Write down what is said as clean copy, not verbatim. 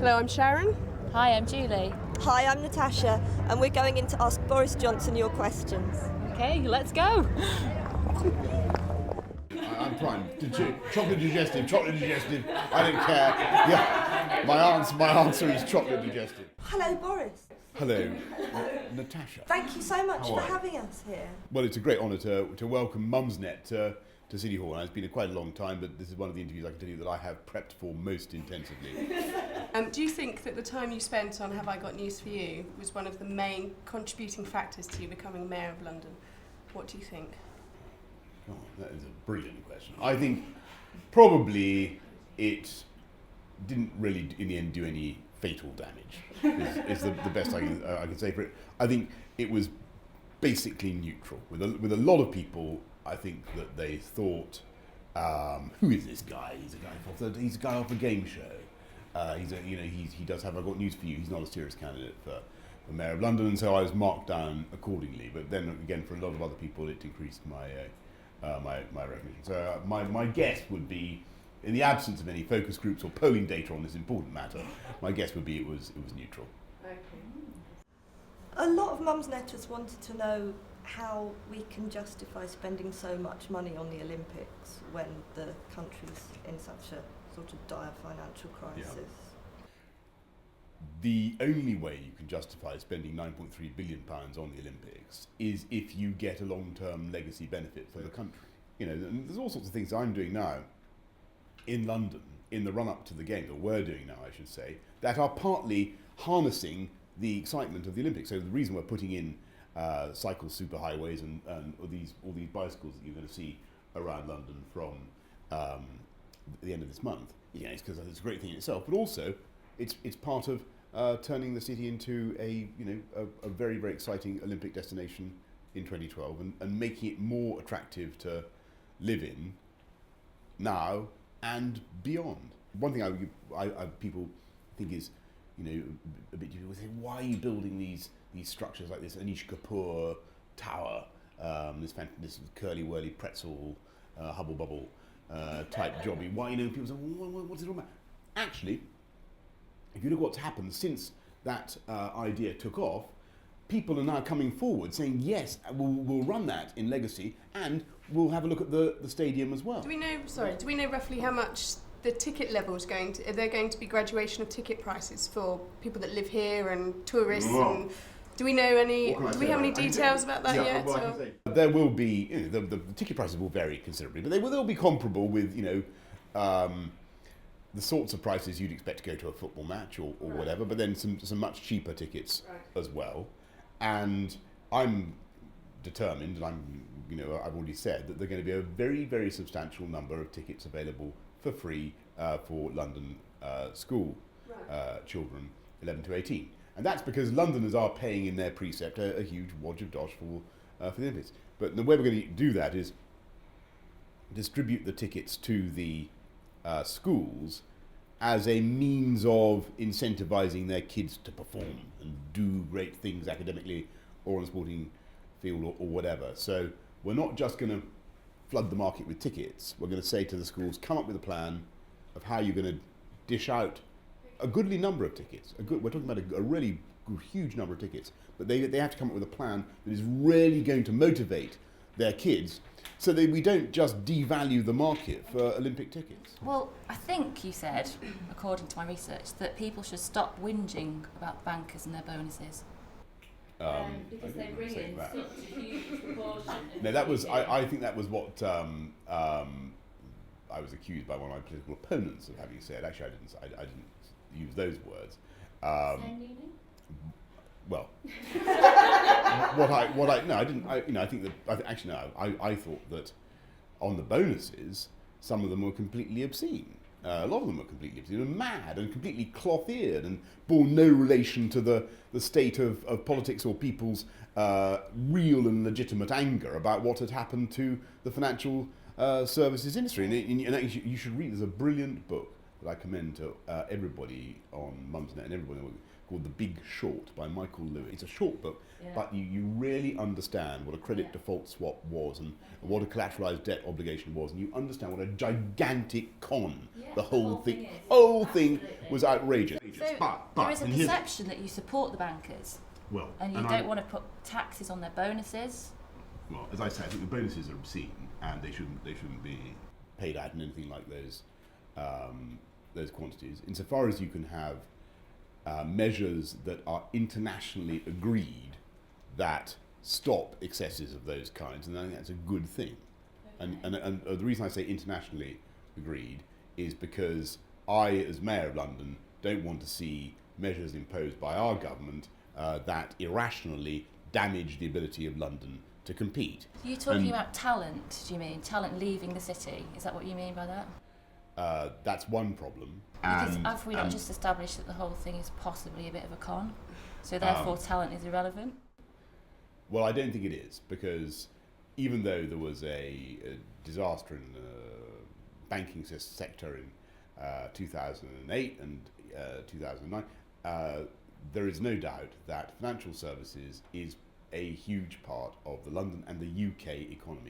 Hello, I'm Sharon. Hi, I'm Julie. Hi, I'm Natasha, and we're going in to ask Boris Johnson your questions. Okay, let's go. I'm prime. Chocolate digestive. I don't care. Yeah, my answer is chocolate digestive. Hello, Boris. Hello, Natasha. Thank you so much How for are you? having us here. Well, it's a great honour to welcome Mumsnet to City Hall. And it's been quite a long time, but this is one of the interviews I can tell you that I have prepped for most intensively. Do you think that the time you spent on Have I Got News For You was one of the main contributing factors to you becoming Mayor of London? What do you think? Oh, that is a brilliant question. I think probably it didn't really, in the end, do any fatal damage. Is the best I can say for it. I think it was basically neutral. With a lot of people, I think that they thought, who is this guy? He's a guy off a game show. He does Have I Got News For You. He's not a serious candidate for Mayor of London, and so I was marked down accordingly. But then again, for a lot of other people, it increased my recognition. So my guess would be, in the absence of any focus groups or polling data on this important matter, my guess would be it was neutral. Okay. A lot of Mumsnetters wanted to know how we can justify spending so much money on the Olympics when the country's in such a sort of dire financial crisis. Yeah. The only way you can justify spending £9.3 billion on the Olympics is if you get a long-term legacy benefit for the country. You know, and there's all sorts of things I'm doing now in London, in the run-up to the Games, or we're doing now, I should say, that are partly harnessing the excitement of the Olympics. So the reason we're putting in cycle superhighways and all these bicycles that you're going to see around London from the end of this month, it's because it's a great thing in itself, but also it's part of turning the city into a very, very exciting Olympic destination in 2012 and making it more attractive to live in now and beyond. One thing I people think is a bit difficult. They say, why are you building these structures like this Anish Kapoor Tower, this curly whirly pretzel hubble bubble type jobby? Why people say, what's it all about? Actually, if you look what's happened since that idea took off, people are now coming forward saying, yes, we'll run that in legacy and we'll have a look at the stadium as well. Do we know roughly how much the ticket level is going to? Are there going to be graduation of ticket prices for people that live here and tourists? And do we know any? Do we have any details about that yet? There will be. The ticket prices will vary considerably, but they'll be comparable with the sorts of prices you'd expect to go to a football match or whatever, but then some much cheaper tickets as well. And I'm determined, and I've already said that there are going to be a very, very substantial number of tickets available for free for London school children 11 to 18. And that's because Londoners are paying in their precept a huge wodge of dosh for the Olympics. But the way we're going to do that is distribute the tickets to the schools as a means of incentivising their kids to perform and do great things academically or on a sporting field or whatever. So we're not just going to flood the market with tickets. We're going to say to the schools, come up with a plan of how you're going to dish out a goodly number of tickets. We're talking about a really huge number of tickets, but they have to come up with a plan that is really going to motivate their kids so that we don't just devalue the market for Olympic tickets. Well, I think you said, according to my research, that people should stop whinging about bankers and their bonuses. Because they bring in such a huge proportion. No, that was. I think that was what I was accused by one of my political opponents of having said. Actually, I didn't use those words. Same meaning? Well, I didn't. I think that. Actually, no. I thought that on the bonuses, some of them were completely obscene. A lot of them were completely obscene and mad and completely cloth-eared and bore no relation to the state of politics or people's real and legitimate anger about what had happened to the financial services industry. And you should read, there's a brilliant book that I commend to everybody on Mumsnet and everybody called The Big Short by Michael Lewis. It's a short book, but you really understand what a credit default swap was and what a collateralized debt obligation was, and you understand what a gigantic con the whole thing was outrageous. So there is a perception that you support the bankers, and you don't want to put taxes on their bonuses. Well, as I say, I think the bonuses are obscene, and they shouldn't be paid out in anything like those quantities. Insofar as you can have measures that are internationally agreed that stop excesses of those kinds, and I think that's a good thing. Okay. And the reason I say internationally agreed is because I, as Mayor of London, don't want to see measures imposed by our government that irrationally damage the ability of London to compete. You're talking about talent, do you mean? Talent leaving the city? Is that what you mean by that? That's one problem. Because have we not just established that the whole thing is possibly a bit of a con? So therefore talent is irrelevant? Well, I don't think it is, because even though there was a disaster in the banking sector in 2008 and 2009, there is no doubt that financial services is a huge part of the London and the UK economy.